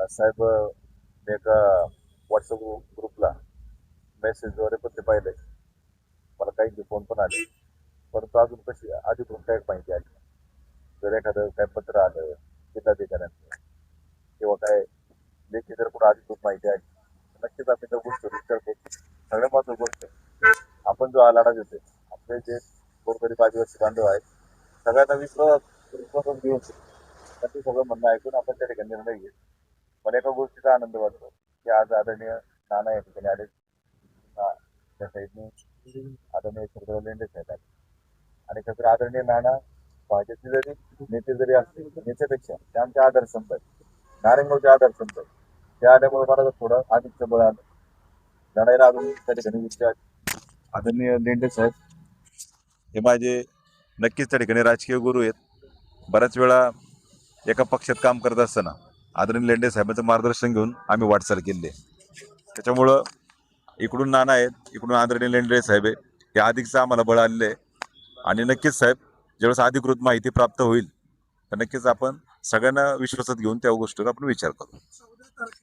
साहेब मी एका व्हॉट्सअप ग्रुपला मेसेजद्वारे पण ते पाहिले. मला काही फोन पण आले, परंतु अजून कशी अधिकृत काय माहिती आली. जर एखादं काय पत्र आलं जिल्हाधिकाऱ्यांचं किंवा काय लेखी जर कुठं अधिकृत माहिती आली तर नक्कीच आपण त्या गोष्टी विचार करू. सगळ्यात महत्त्वाची गोष्ट आपण जो हा लढा देतोय, आपले जे गोरगरीब आदिवासी बांधव आहेत सगळ्यांना विश्वासात घेऊन त्यांचं सगळं म्हणणं ऐकून आपण त्या ठिकाणी निर्णय घेऊ. मला एका गोष्टीचा आनंद वाटतो की आज आदरणीय नाना या ठिकाणी आले. त्या साईडने आदरणीय सरदार लेंडे साहेब आहेत आणि खरं आदरणीय नाना भाजपचे जरी नेते जरी असतील नेत्यापेक्षा ते आमचे आदर्शस्तंभ आहेत, नारायणगावचे आदर्शस्तंभ आहेत. त्या आल्यामुळे मला थोडं अधिकचं बळ आलं लढायला. अजून त्या ठिकाणी विचार आदरणीय लेंडे साहेब हे माझे नक्कीच त्या ठिकाणी राजकीय गुरु आहेत. बऱ्याच वेळा एका पक्षात काम करत असताना आदरणीय लेंडे साहेबांचं मार्गदर्शन घेऊन आम्ही वाटचाल केली आहे. त्याच्यामुळं इकडून नाना आहेत, इकडून आदरणीय लेंडे साहेब आहे, हे अधिकचं आम्हाला बळ आलेलं आहे. आणि नक्कीच साहेब ज्यावेळेस अधिकृत माहिती प्राप्त होईल तर नक्कीच आपण सगळ्यांना विश्वासात घेऊन त्या गोष्टीवर आपण विचार करू.